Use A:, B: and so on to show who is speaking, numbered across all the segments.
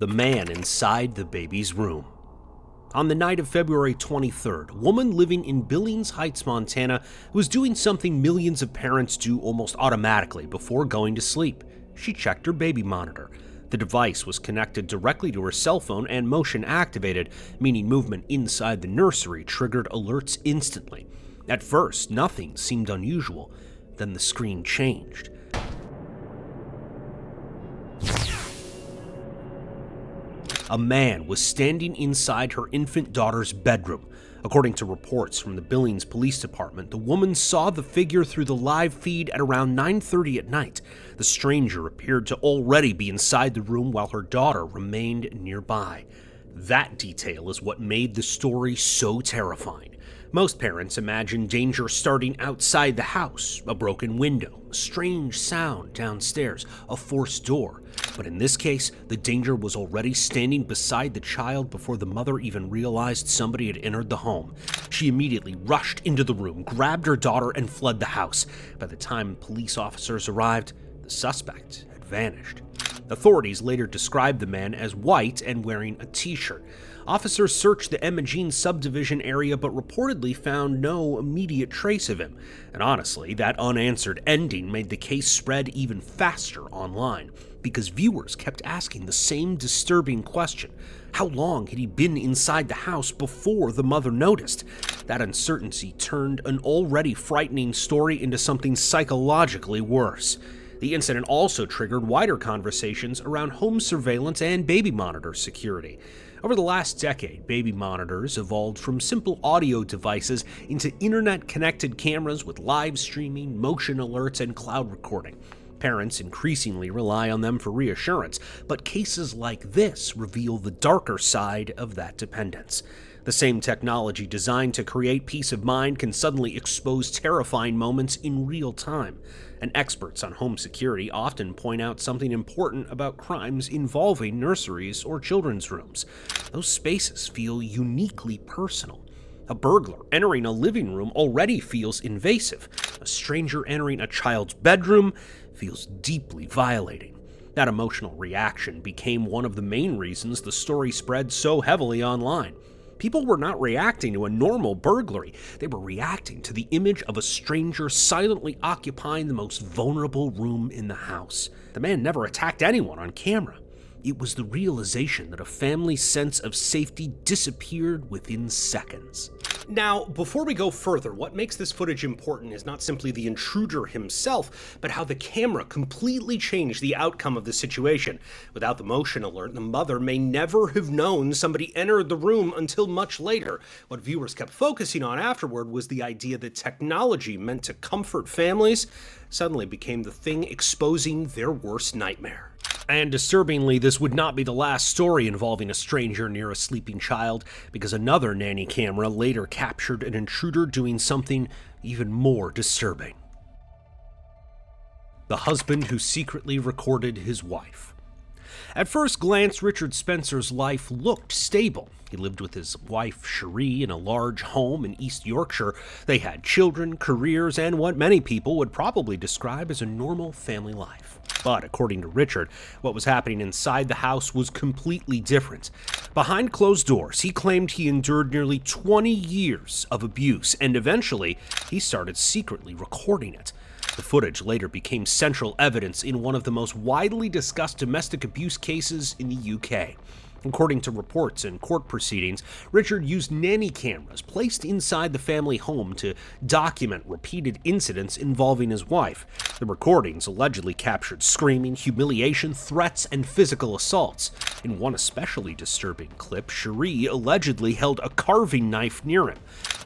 A: the man inside the baby's room. On the night of February 23rd, a woman living in Billings Heights, Montana, was doing something millions of parents do almost automatically before going to sleep. She checked her baby monitor. The device was connected directly to her cell phone and motion activated, meaning movement inside the nursery triggered alerts instantly. At first, nothing seemed unusual. Then the screen changed. A man was standing inside her infant daughter's bedroom. According to reports from the Billings Police Department, the woman saw the figure through the live feed at around 9:30 at night. The stranger appeared to already be inside the room while her daughter remained nearby. That detail is what made the story so terrifying. Most parents imagine danger starting outside the house, a broken window, a strange sound downstairs, a forced door. But in this case, the danger was already standing beside the child before the mother even realized somebody had entered the home. She immediately rushed into the room, grabbed her daughter, and fled the house. By the time police officers arrived, the suspect had vanished. Authorities later described the man as white and wearing a t-shirt. Officers searched the Imogene subdivision area but reportedly found no immediate trace of him. And honestly, that unanswered ending made the case spread even faster online, because viewers kept asking the same disturbing question. How long had he been inside the house before the mother noticed? That uncertainty turned an already frightening story into something psychologically worse. The incident also triggered wider conversations around home surveillance and baby monitor security. Over the last decade, baby monitors evolved from simple audio devices into internet-connected cameras with live streaming, motion alerts, and cloud recording. Parents increasingly rely on them for reassurance, but cases like this reveal the darker side of that dependence. The same technology designed to create peace of mind can suddenly expose terrifying moments in real time. And experts on home security often point out something important about crimes involving nurseries or children's rooms. Those spaces feel uniquely personal. A burglar entering a living room already feels invasive. A stranger entering a child's bedroom feels deeply violating. That emotional reaction became one of the main reasons the story spread so heavily online. People were not reacting to a normal burglary. They were reacting to the image of a stranger silently occupying the most vulnerable room in the house. The man never attacked anyone on camera. It was the realization that a family's sense of safety disappeared within seconds. Now, before we go further, what makes this footage important is not simply the intruder himself, but how the camera completely changed the outcome of the situation. Without the motion alert, the mother may never have known somebody entered the room until much later. What viewers kept focusing on afterward was the idea that technology meant to comfort families suddenly became the thing exposing their worst nightmare. And disturbingly, this would not be the last story involving a stranger near a sleeping child, because another nanny camera later captured an intruder doing something even more disturbing. The husband who secretly recorded his wife. At first glance, Richard Spencer's life looked stable. He lived with his wife, Cherie, in a large home in East Yorkshire. They had children, careers, and what many people would probably describe as a normal family life. But according to Richard, what was happening inside the house was completely different. Behind closed doors, he claimed he endured nearly 20 years of abuse, and eventually, he started secretly recording it. The footage later became central evidence in one of the most widely discussed domestic abuse cases in the UK. According to reports and court proceedings, Richard used nanny cameras placed inside the family home to document repeated incidents involving his wife. The recordings allegedly captured screaming, humiliation, threats, and physical assaults. In one especially disturbing clip, Cherie allegedly held a carving knife near him.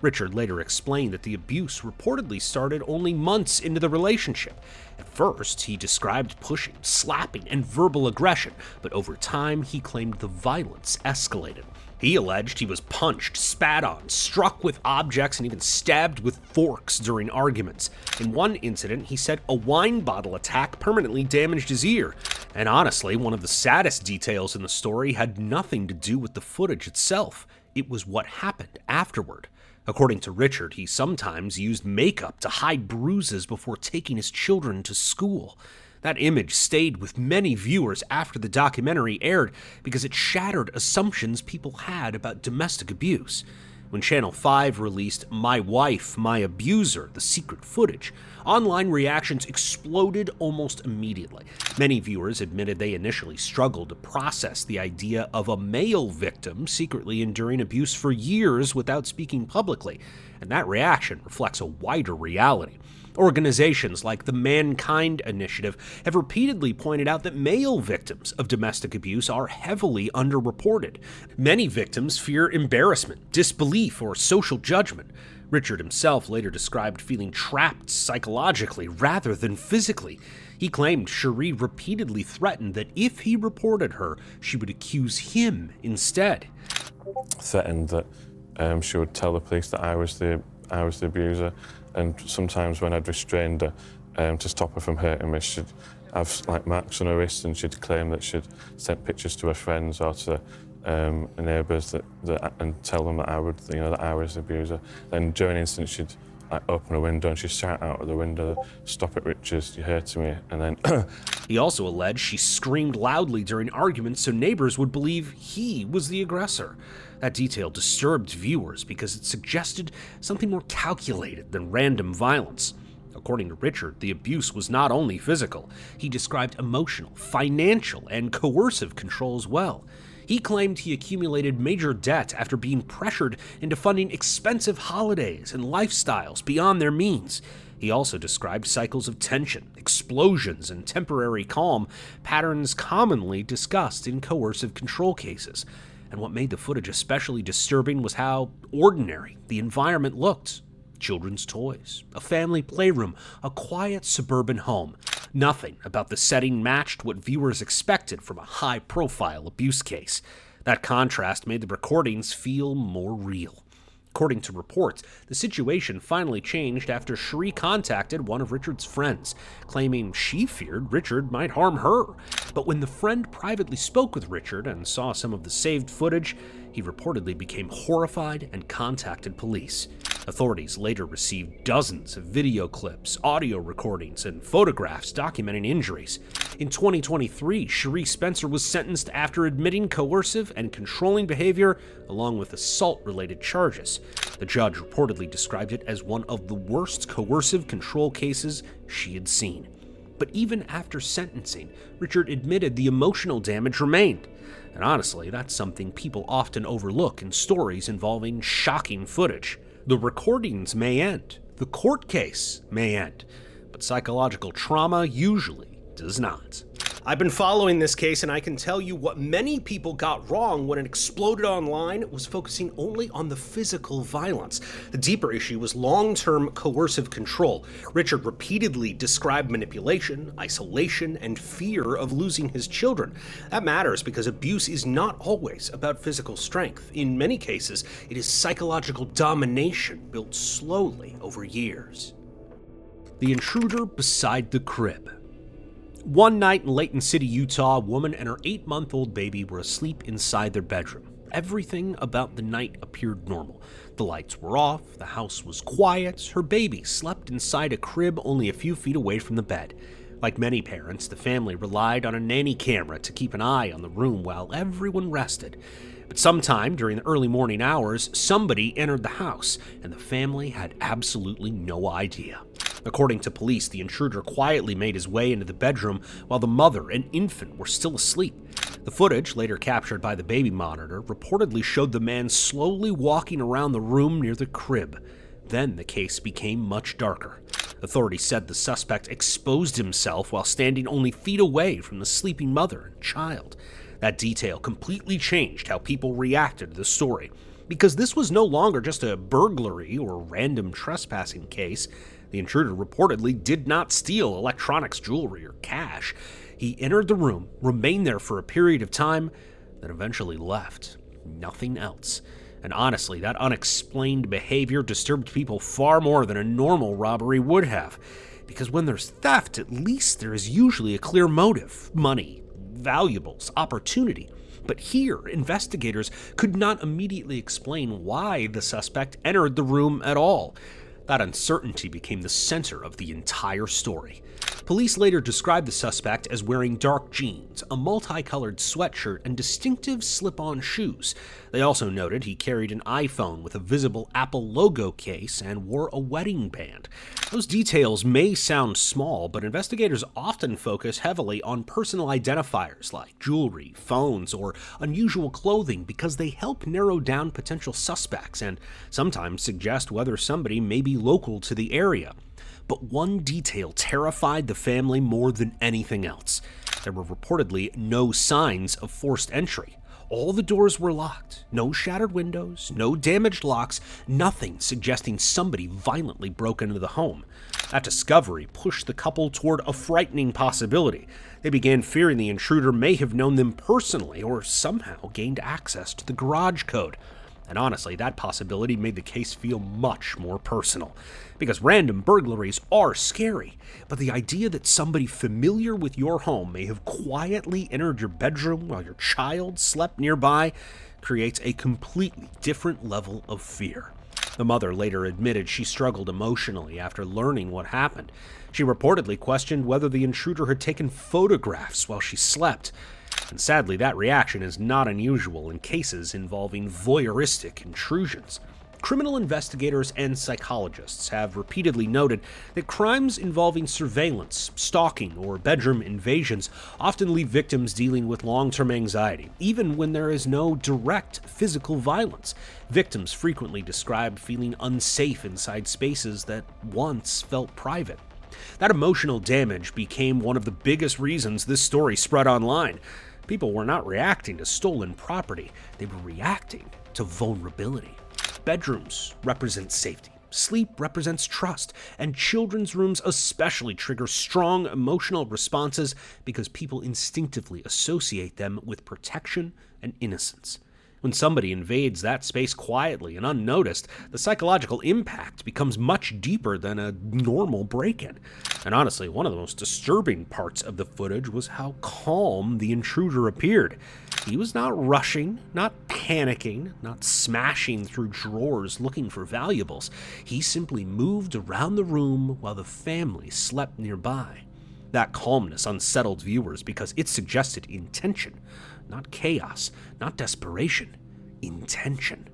A: Richard later explained that the abuse reportedly started only months into the relationship. At first, he described pushing, slapping, and verbal aggression, but over time, he claimed the violence escalated. He alleged he was punched, spat on, struck with objects, and even stabbed with forks during arguments. In one incident, he said a wine bottle attack permanently damaged his ear. And honestly, one of the saddest details in the story had nothing to do with the footage itself. It was what happened afterward. According to Richard, he sometimes used makeup to hide bruises before taking his children to school. That image stayed with many viewers after the documentary aired because it shattered assumptions people had about domestic abuse. When Channel 5 released My Wife, My Abuser, the secret footage, online reactions exploded almost immediately. Many viewers admitted they initially struggled to process the idea of a male victim secretly enduring abuse for years without speaking publicly, and that reaction reflects a wider reality. Organizations like the Mankind Initiative have repeatedly pointed out that male victims of domestic abuse are heavily underreported. Many victims fear embarrassment, disbelief, or social judgment. Richard himself later described feeling trapped psychologically rather than physically. He claimed Cherie repeatedly threatened that if he reported her, she would accuse him instead.
B: Threatened that she would tell the police that I was the abuser. And sometimes when I'd restrained her to stop her from hurting me, she'd have like marks on her wrist, and she'd claim that she'd sent pictures to her friends or to neighbours and tell them that I would, that I was the abuser. Then during incidents, she'd like open a window and she'd shout out of the window, "Stop it, Richard, you're hurting me." And then
A: he also alleged she screamed loudly during arguments so neighbors would believe he was the aggressor. That detail disturbed viewers because it suggested something more calculated than random violence. According to Richard, the abuse was not only physical. He described emotional, financial, and coercive control as well. He claimed he accumulated major debt after being pressured into funding expensive holidays and lifestyles beyond their means. He also described cycles of tension, explosions, and temporary calm, patterns commonly discussed in coercive control cases. And what made the footage especially disturbing was how ordinary the environment looked. Children's toys, a family playroom, a quiet suburban home. Nothing about the setting matched what viewers expected from a high-profile abuse case. That contrast made the recordings feel more real. According to reports, the situation finally changed after Cherie contacted one of Richard's friends, claiming she feared Richard might harm her. But when the friend privately spoke with Richard and saw some of the saved footage, he reportedly became horrified and contacted police. Authorities later received dozens of video clips, audio recordings, and photographs documenting injuries. In 2023, Cherie Spencer was sentenced after admitting coercive and controlling behavior along with assault-related charges. The judge reportedly described it as one of the worst coercive control cases she had seen. But even after sentencing, Richard admitted the emotional damage remained. And honestly, that's something people often overlook in stories involving shocking footage. The recordings may end, the court case may end, but psychological trauma usually does not. I've been following this case, and I can tell you what many people got wrong when it exploded online was focusing only on the physical violence. The deeper issue was long-term coercive control. Richard repeatedly described manipulation, isolation, and fear of losing his children. That matters because abuse is not always about physical strength. In many cases, it is psychological domination built slowly over years. The intruder beside the crib. One night in Layton City, Utah, a woman and her 8-month-old baby were asleep inside their bedroom. Everything about the night appeared normal. The lights were off, the house was quiet, her baby slept inside a crib only a few feet away from the bed. Like many parents, the family relied on a nanny camera to keep an eye on the room while everyone rested. But sometime during the early morning hours, somebody entered the house, and the family had absolutely no idea. According to police, the intruder quietly made his way into the bedroom while the mother and infant were still asleep. The footage, later captured by the baby monitor, reportedly showed the man slowly walking around the room near the crib. Then the case became much darker. Authorities said the suspect exposed himself while standing only feet away from the sleeping mother and child. That detail completely changed how people reacted to the story, because this was no longer just a burglary or random trespassing case. The intruder reportedly did not steal electronics, jewelry, or cash. He entered the room, remained there for a period of time, then eventually left. Nothing else. And honestly, that unexplained behavior disturbed people far more than a normal robbery would have. Because when there's theft, at least there is usually a clear motive: money, valuables, opportunity. But here, investigators could not immediately explain why the suspect entered the room at all. That uncertainty became the center of the entire story. Police later described the suspect as wearing dark jeans, a multicolored sweatshirt, and distinctive slip-on shoes. They also noted he carried an iPhone with a visible Apple logo case and wore a wedding band. Those details may sound small, but investigators often focus heavily on personal identifiers like jewelry, phones, or unusual clothing because they help narrow down potential suspects and sometimes suggest whether somebody may be local to the area. But one detail terrified the family more than anything else. There were reportedly no signs of forced entry. All the doors were locked, no shattered windows, no damaged locks, nothing suggesting somebody violently broke into the home. That discovery pushed the couple toward a frightening possibility. They began fearing the intruder may have known them personally or somehow gained access to the garage code. And honestly, that possibility made the case feel much more personal. Because random burglaries are scary, but the idea that somebody familiar with your home may have quietly entered your bedroom while your child slept nearby creates a completely different level of fear. The mother later admitted she struggled emotionally after learning what happened. She reportedly questioned whether the intruder had taken photographs while she slept. And sadly, that reaction is not unusual in cases involving voyeuristic intrusions. Criminal investigators and psychologists have repeatedly noted that crimes involving surveillance, stalking, or bedroom invasions often leave victims dealing with long-term anxiety, even when there is no direct physical violence. Victims frequently describe feeling unsafe inside spaces that once felt private. That emotional damage became one of the biggest reasons this story spread online. People were not reacting to stolen property, they were reacting to vulnerability. Bedrooms represent safety, sleep represents trust, and children's rooms especially trigger strong emotional responses because people instinctively associate them with protection and innocence. When somebody invades that space quietly and unnoticed, the psychological impact becomes much deeper than a normal break-in. And honestly, one of the most disturbing parts of the footage was how calm the intruder appeared. He was not rushing, not panicking, not smashing through drawers looking for valuables. He simply moved around the room while the family slept nearby. That calmness unsettled viewers because it suggested intention. Not chaos, not desperation, intention.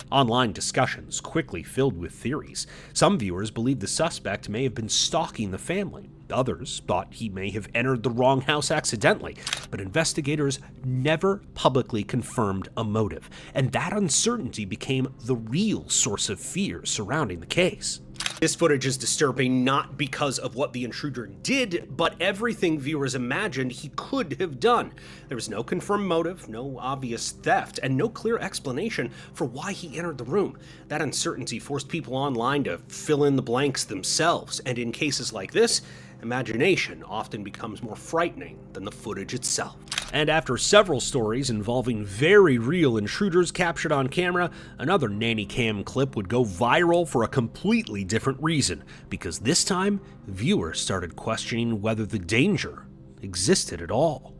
A: Online discussions quickly filled with theories. Some viewers believed the suspect may have been stalking the family. Others thought he may have entered the wrong house accidentally, but investigators never publicly confirmed a motive, and that uncertainty became the real source of fear surrounding the case. This footage is disturbing not because of what the intruder did, but everything viewers imagined he could have done. There was no confirmed motive, no obvious theft, and no clear explanation for why he entered the room. That uncertainty forced people online to fill in the blanks themselves, and in cases like this, imagination often becomes more frightening than the footage itself. And after several stories involving very real intruders captured on camera, another Nanny Cam clip would go viral for a completely different reason, because this time, viewers started questioning whether the danger existed at all.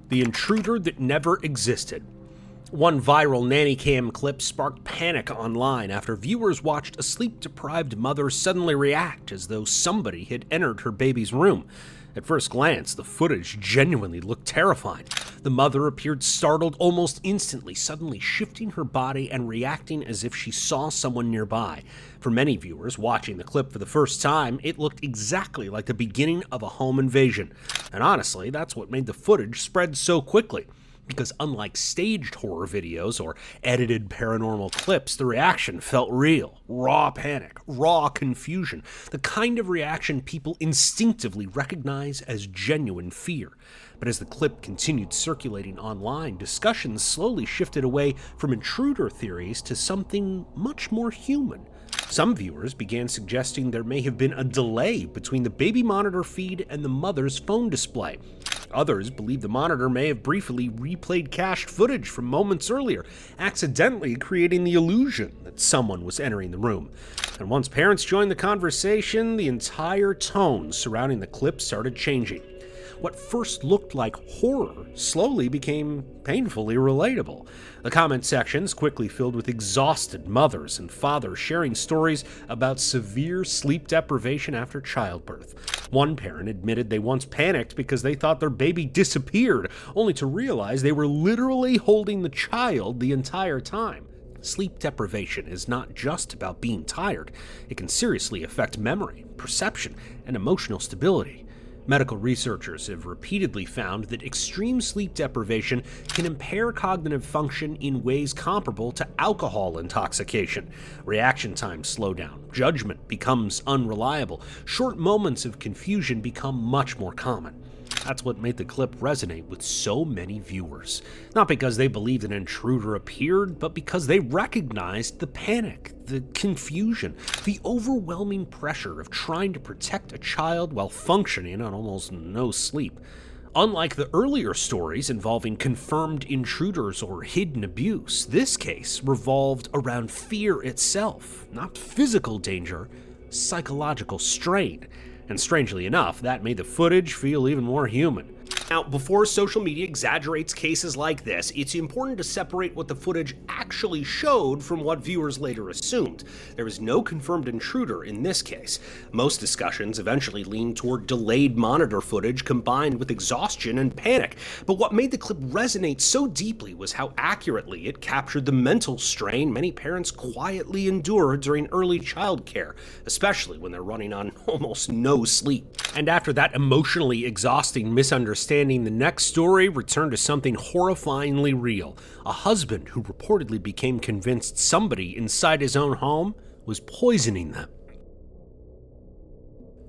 A: The intruder that never existed. One viral Nanny Cam clip sparked panic online after viewers watched a sleep-deprived mother suddenly react as though somebody had entered her baby's room. At first glance, the footage genuinely looked terrifying. The mother appeared startled almost instantly, suddenly shifting her body and reacting as if she saw someone nearby. For many viewers watching the clip for the first time, it looked exactly like the beginning of a home invasion. And honestly, that's what made the footage spread so quickly. Because unlike staged horror videos or edited paranormal clips, the reaction felt real. Raw panic, raw confusion, the kind of reaction people instinctively recognize as genuine fear. But as the clip continued circulating online, discussions slowly shifted away from intruder theories to something much more human. Some viewers began suggesting there may have been a delay between the baby monitor feed and the mother's phone display. Others believe the monitor may have briefly replayed cached footage from moments earlier, accidentally creating the illusion that someone was entering the room. And once parents joined the conversation, the entire tone surrounding the clip started changing. What first looked like horror slowly became painfully relatable. The comment sections quickly filled with exhausted mothers and fathers sharing stories about severe sleep deprivation after childbirth. One parent admitted they once panicked because they thought their baby disappeared, only to realize they were literally holding the child the entire time. Sleep deprivation is not just about being tired. It can seriously affect memory, perception, and emotional stability. Medical researchers have repeatedly found that extreme sleep deprivation can impair cognitive function in ways comparable to alcohol intoxication. Reaction times slow down, judgment becomes unreliable, short moments of confusion become much more common. That's what made the clip resonate with so many viewers. Not because they believed an intruder appeared, but because they recognized the panic, the confusion, the overwhelming pressure of trying to protect a child while functioning on almost no sleep. Unlike the earlier stories involving confirmed intruders or hidden abuse, this case revolved around fear itself, not physical danger, psychological strain. And strangely enough, that made the footage feel even more human. Now, before social media exaggerates cases like this, it's important to separate what the footage actually showed from what viewers later assumed. There was no confirmed intruder in this case. Most discussions eventually leaned toward delayed monitor footage combined with exhaustion and panic. But what made the clip resonate so deeply was how accurately it captured the mental strain many parents quietly endure during early childcare, especially when they're running on almost no sleep. And after that emotionally exhausting misunderstanding, the next story returned to something horrifyingly real. A husband who reportedly became convinced somebody inside his own home was poisoning them.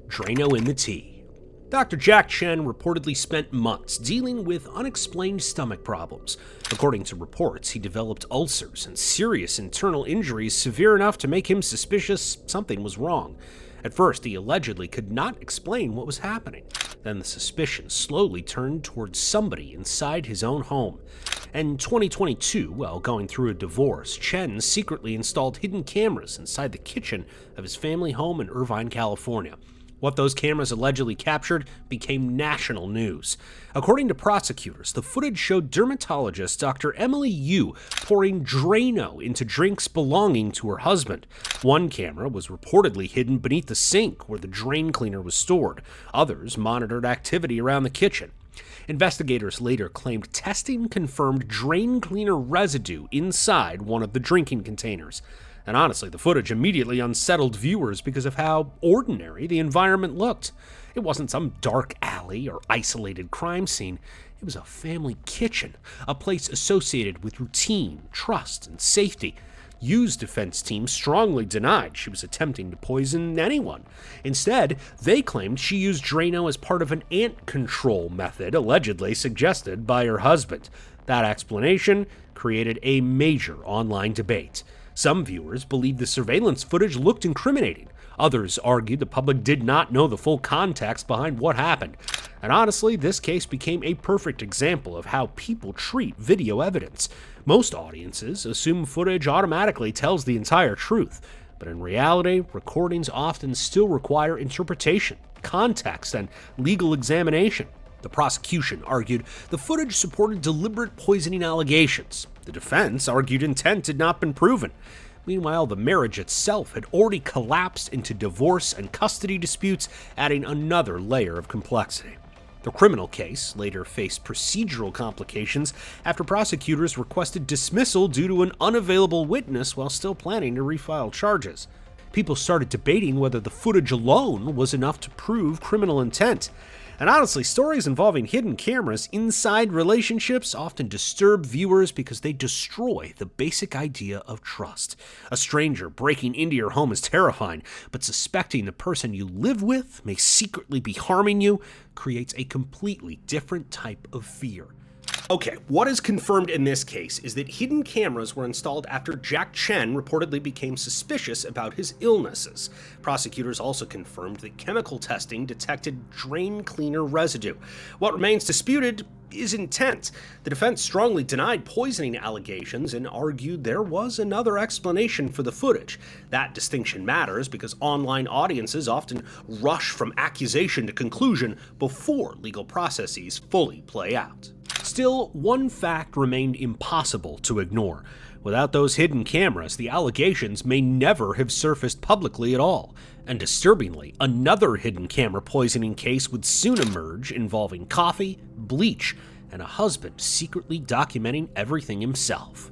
A: Drano in the tea. Dr. Jack Chen reportedly spent months dealing with unexplained stomach problems. According to reports, he developed ulcers and serious internal injuries severe enough to make him suspicious something was wrong. At first, he allegedly could not explain what was happening. Then the suspicion slowly turned towards somebody inside his own home. In 2022, while going through a divorce, Chen secretly installed hidden cameras inside the kitchen of his family home in Irvine, California. What those cameras allegedly captured became national news. According to prosecutors, the footage showed dermatologist Dr. Emily Yu pouring Drano into drinks belonging to her husband. One camera was reportedly hidden beneath the sink where the drain cleaner was stored. Others monitored activity around the kitchen. Investigators later claimed testing confirmed drain cleaner residue inside one of the drinking containers. And honestly, the footage immediately unsettled viewers because of how ordinary the environment looked. It wasn't some dark alley or isolated crime scene. It was a family kitchen, a place associated with routine, trust, and safety. Yu's defense team strongly denied she was attempting to poison anyone. Instead, they claimed she used Drano as part of an ant control method allegedly suggested by her husband. That explanation created a major online debate. Some viewers believed the surveillance footage looked incriminating. Others argued the public did not know the full context behind what happened. And honestly, this case became a perfect example of how people treat video evidence. Most audiences assume footage automatically tells the entire truth, but in reality, recordings often still require interpretation, context, and legal examination. The prosecution argued the footage supported deliberate poisoning allegations. The defense argued intent had not been proven. Meanwhile, the marriage itself had already collapsed into divorce and custody disputes, adding another layer of complexity. The criminal case later faced procedural complications after prosecutors requested dismissal due to an unavailable witness while still planning to refile charges. People started debating whether the footage alone was enough to prove criminal intent. And honestly, stories involving hidden cameras inside relationships often disturb viewers because they destroy the basic idea of trust. A stranger breaking into your home is terrifying, but suspecting the person you live with may secretly be harming you creates a completely different type of fear. Okay, what is confirmed in this case is that hidden cameras were installed after Jack Chen reportedly became suspicious about his illnesses. Prosecutors also confirmed that chemical testing detected drain cleaner residue. What remains disputed is intent. The defense strongly denied poisoning allegations and argued there was another explanation for the footage. That distinction matters because online audiences often rush from accusation to conclusion before legal processes fully play out. Still, one fact remained impossible to ignore. Without those hidden cameras, the allegations may never have surfaced publicly at all. And disturbingly, another hidden camera poisoning case would soon emerge involving coffee, bleach, and a husband secretly documenting everything himself.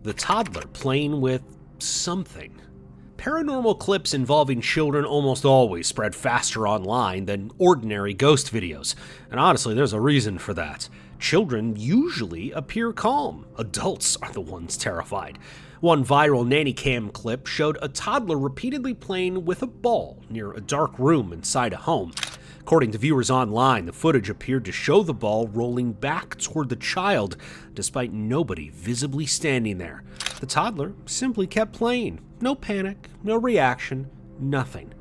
A: The toddler playing with something. Paranormal clips involving children almost always spread faster online than ordinary ghost videos, and honestly, there's a reason for that. Children usually appear calm. Adults are the ones terrified. One viral Nanny cam clip showed a toddler repeatedly playing with a ball near a dark room inside a home. According to viewers online, the footage appeared to show the ball rolling back toward the child, despite nobody visibly standing there. The toddler simply kept playing. No panic, no reaction, nothing.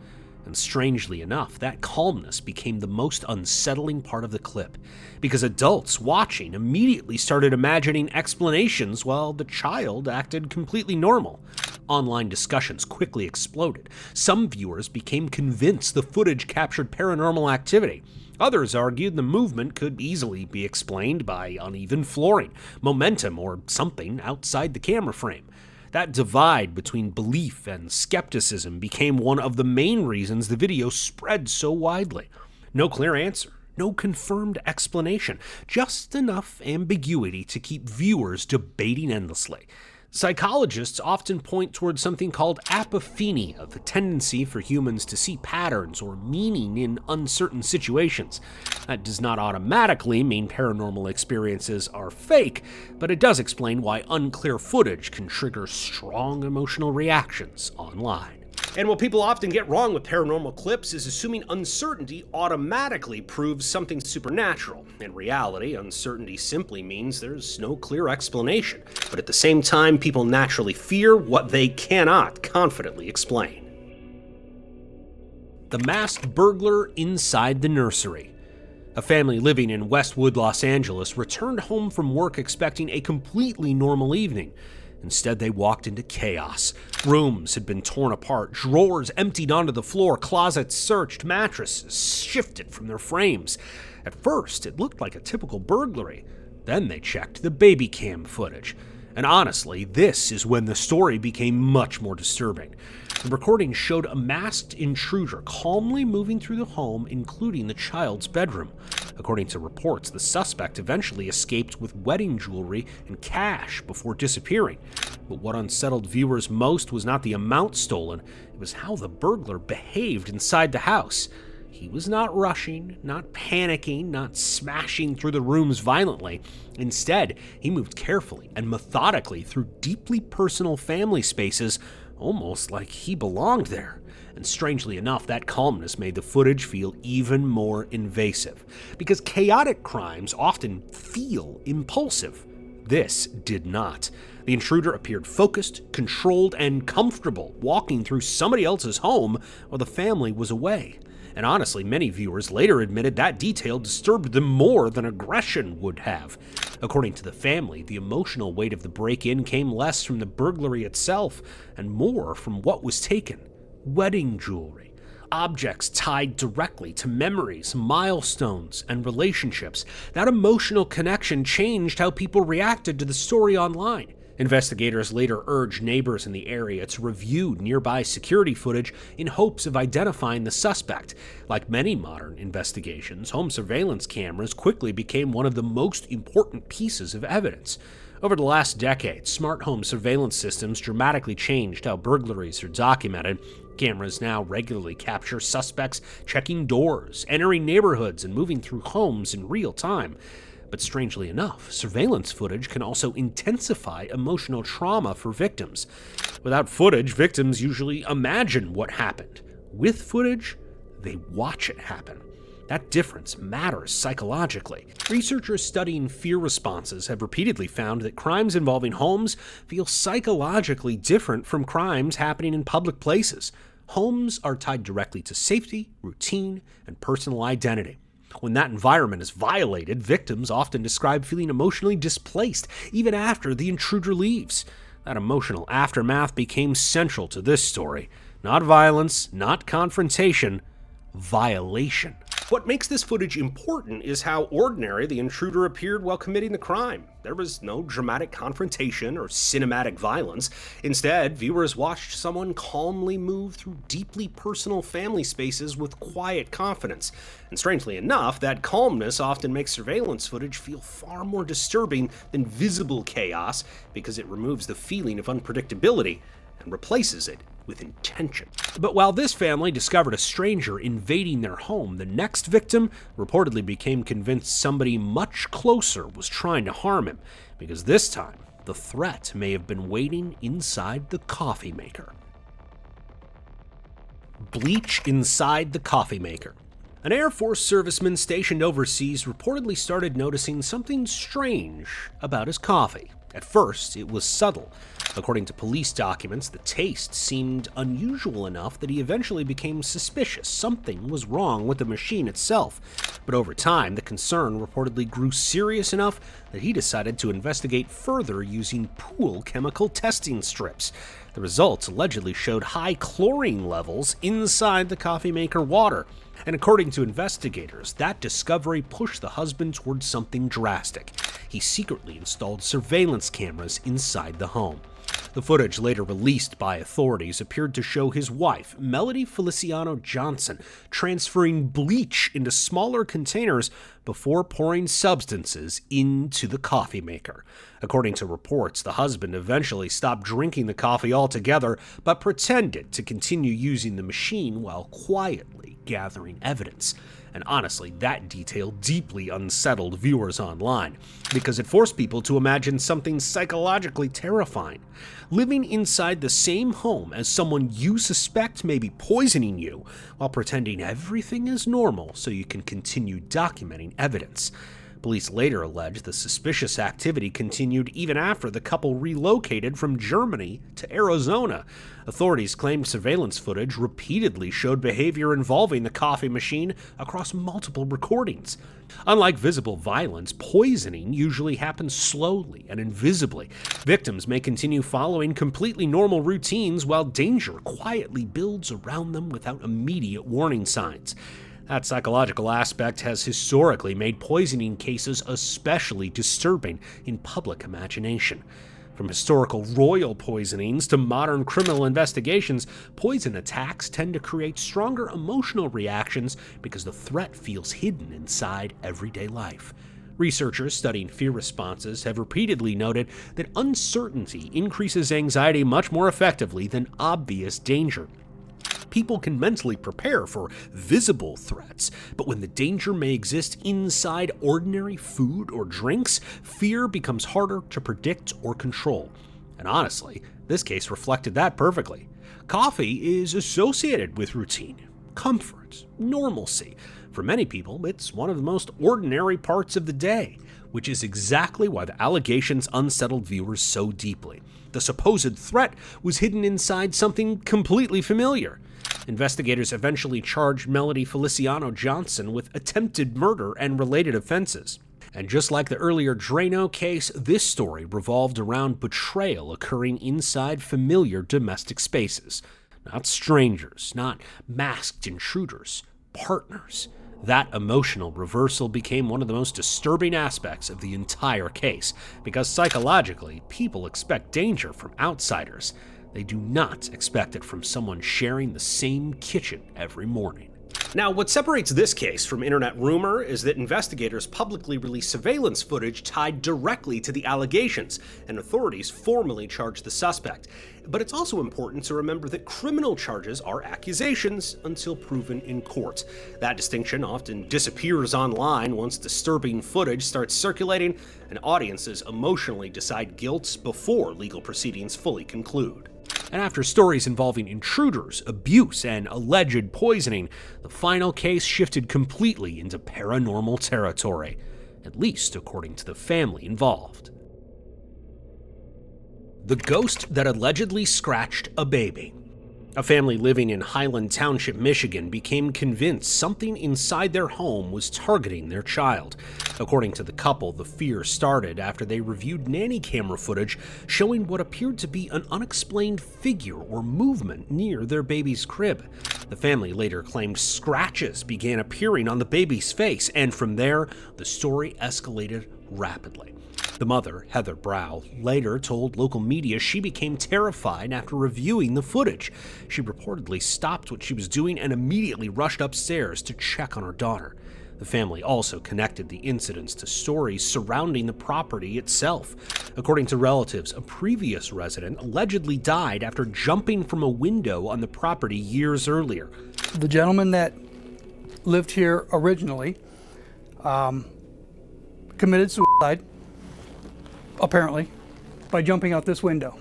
A: And strangely enough, that calmness became the most unsettling part of the clip, because adults watching immediately started imagining explanations while the child acted completely normal. Online discussions quickly exploded. Some viewers became convinced the footage captured paranormal activity. Others argued the movement could easily be explained by uneven flooring, momentum, or something outside the camera frame. That divide between belief and skepticism became one of the main reasons the video spread so widely. No clear answer, no confirmed explanation, just enough ambiguity to keep viewers debating endlessly. Psychologists often point towards something called apophenia, the tendency for humans to see patterns or meaning in uncertain situations. That does not automatically mean paranormal experiences are fake, but it does explain why unclear footage can trigger strong emotional reactions online. And what people often get wrong with paranormal clips is assuming uncertainty automatically proves something supernatural. In reality, uncertainty simply means there's no clear explanation. But at the same time, people naturally fear what they cannot confidently explain. The masked burglar inside the nursery. A family living in Westwood, Los Angeles, returned home from work expecting a completely normal evening. Instead, they walked into chaos. Rooms had been torn apart, drawers emptied onto the floor, closets searched, mattresses shifted from their frames. At first, it looked like a typical burglary. Then they checked the baby cam footage. And honestly, this is when the story became much more disturbing. The recording showed a masked intruder calmly moving through the home, including the child's bedroom. According to reports, the suspect eventually escaped with wedding jewelry and cash before disappearing. But what unsettled viewers most was not the amount stolen, it was how the burglar behaved inside the house. He was not rushing, not panicking, not smashing through the rooms violently. Instead, he moved carefully and methodically through deeply personal family spaces, almost like he belonged there. And strangely enough, that calmness made the footage feel even more invasive, because chaotic crimes often feel impulsive. This did not. The intruder appeared focused, controlled, and comfortable, walking through somebody else's home while the family was away. And honestly, many viewers later admitted that detail disturbed them more than aggression would have. According to the family, the emotional weight of the break-in came less from the burglary itself and more from what was taken. Wedding jewelry. Objects tied directly to memories, milestones, and relationships. That emotional connection changed how people reacted to the story online. Investigators later urged neighbors in the area to review nearby security footage in hopes of identifying the suspect. Like many modern investigations, home surveillance cameras quickly became one of the most important pieces of evidence. Over the last decade, smart home surveillance systems dramatically changed how burglaries are documented. Cameras now regularly capture suspects checking doors, entering neighborhoods, and moving through homes in real time. But strangely enough, surveillance footage can also intensify emotional trauma for victims. Without footage, victims usually imagine what happened. With footage, they watch it happen. That difference matters psychologically. Researchers studying fear responses have repeatedly found that crimes involving homes feel psychologically different from crimes happening in public places. Homes are tied directly to safety, routine, and personal identity. When that environment is violated, victims often describe feeling emotionally displaced even after the intruder leaves. That emotional aftermath became central to this story. Not violence, not confrontation, violation. What makes this footage important is how ordinary the intruder appeared while committing the crime. There was no dramatic confrontation or cinematic violence. Instead, viewers watched someone calmly move through deeply personal family spaces with quiet confidence. And strangely enough, that calmness often makes surveillance footage feel far more disturbing than visible chaos because it removes the feeling of unpredictability and replaces it with intention. But while this family discovered a stranger invading their home, the next victim reportedly became convinced somebody much closer was trying to harm him, because this time, the threat may have been waiting inside the coffee maker. Bleach inside the coffee maker. An Air Force serviceman stationed overseas reportedly started noticing something strange about his coffee. At first, it was subtle. According to police documents, the taste seemed unusual enough that he eventually became suspicious. Something was wrong with the machine itself. But over time, the concern reportedly grew serious enough that he decided to investigate further using pool chemical testing strips. The results allegedly showed high chlorine levels inside the coffee maker water. And according to investigators, that discovery pushed the husband towards something drastic. He secretly installed surveillance cameras inside the home. The footage later released by authorities appeared to show his wife, Melody Feliciano Johnson, transferring bleach into smaller containers before pouring substances into the coffee maker. According to reports, the husband eventually stopped drinking the coffee altogether, but pretended to continue using the machine while quietly gathering evidence. And honestly, that detail deeply unsettled viewers online, because it forced people to imagine something psychologically terrifying. Living inside the same home as someone you suspect may be poisoning you, while pretending everything is normal so you can continue documenting evidence. Police later alleged the suspicious activity continued even after the couple relocated from Germany to Arizona. Authorities claimed surveillance footage repeatedly showed behavior involving the coffee machine across multiple recordings. Unlike visible violence, poisoning usually happens slowly and invisibly. Victims may continue following completely normal routines while danger quietly builds around them without immediate warning signs. That psychological aspect has historically made poisoning cases especially disturbing in public imagination. From historical royal poisonings to modern criminal investigations, poison attacks tend to create stronger emotional reactions because the threat feels hidden inside everyday life. Researchers studying fear responses have repeatedly noted that uncertainty increases anxiety much more effectively than obvious danger. People can mentally prepare for visible threats, but when the danger may exist inside ordinary food or drinks, fear becomes harder to predict or control. And honestly, this case reflected that perfectly. Coffee is associated with routine, comfort, normalcy. For many people, it's one of the most ordinary parts of the day, which is exactly why the allegations unsettled viewers so deeply. The supposed threat was hidden inside something completely familiar. Investigators eventually charged Melody Feliciano Johnson with attempted murder and related offenses. And just like the earlier Drano case, this story revolved around betrayal occurring inside familiar domestic spaces. Not strangers, not masked intruders, partners. That emotional reversal became one of the most disturbing aspects of the entire case, because psychologically, people expect danger from outsiders. They do not expect it from someone sharing the same kitchen every morning. Now, what separates this case from internet rumor is that investigators publicly released surveillance footage tied directly to the allegations, and authorities formally charged the suspect. But it's also important to remember that criminal charges are accusations until proven in court. That distinction often disappears online once disturbing footage starts circulating, and audiences emotionally decide guilt before legal proceedings fully conclude. And after stories involving intruders, abuse, and alleged poisoning, the final case shifted completely into paranormal territory, at least according to the family involved. The ghost that allegedly scratched a baby. A family living in Highland Township, Michigan became convinced something inside their home was targeting their child. According to the couple, the fear started after they reviewed nanny camera footage showing what appeared to be an unexplained figure or movement near their baby's crib. The family later claimed scratches began appearing on the baby's face, and from there, the story escalated rapidly. The mother, Heather Brow, later told local media she became terrified after reviewing the footage. She reportedly stopped what she was doing and immediately rushed upstairs to check on her daughter. The family also connected the incidents to stories surrounding the property itself. According to relatives, a previous resident allegedly died after jumping from a window on the property years earlier.
C: The gentleman that lived here originally committed suicide, apparently, by jumping out this window,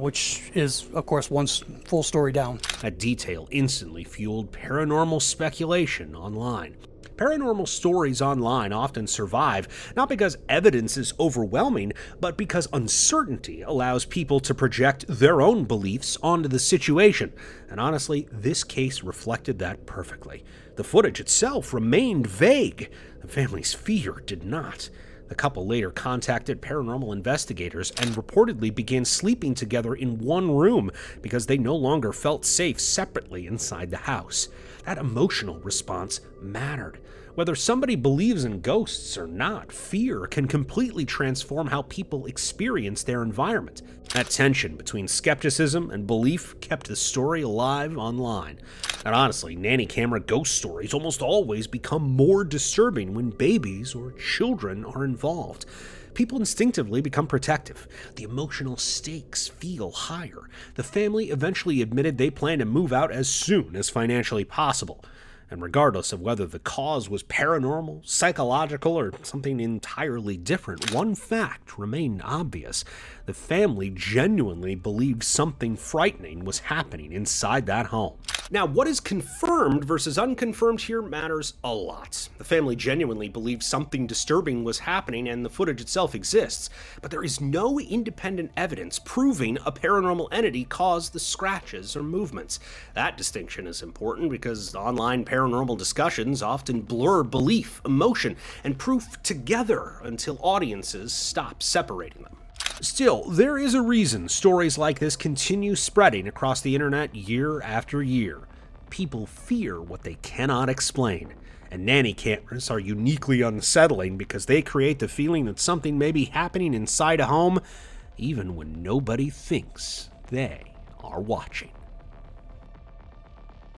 C: which is, of course, one full story down.
A: That detail instantly fueled paranormal speculation online. Paranormal stories online often survive, not because evidence is overwhelming, but because uncertainty allows people to project their own beliefs onto the situation. And honestly, this case reflected that perfectly. The footage itself remained vague. The family's fear did not. The couple later contacted paranormal investigators and reportedly began sleeping together in one room because they no longer felt safe separately inside the house. That emotional response mattered. Whether somebody believes in ghosts or not, fear can completely transform how people experience their environment. That tension between skepticism and belief kept the story alive online. And honestly, nanny camera ghost stories almost always become more disturbing when babies or children are involved. People instinctively become protective. The emotional stakes feel higher. The family eventually admitted they plan to move out as soon as financially possible. And regardless of whether the cause was paranormal, psychological, or something entirely different, one fact remained obvious. The family genuinely believed something frightening was happening inside that home. Now, what is confirmed versus unconfirmed here matters a lot. The family genuinely believes something disturbing was happening and the footage itself exists, but there is no independent evidence proving a paranormal entity caused the scratches or movements. That distinction is important because online paranormal discussions often blur belief, emotion, and proof together until audiences stop separating them. Still, there is a reason stories like this continue spreading across the internet year after year. People fear what they cannot explain, and nanny cameras are uniquely unsettling because they create the feeling that something may be happening inside a home even when nobody thinks they are watching.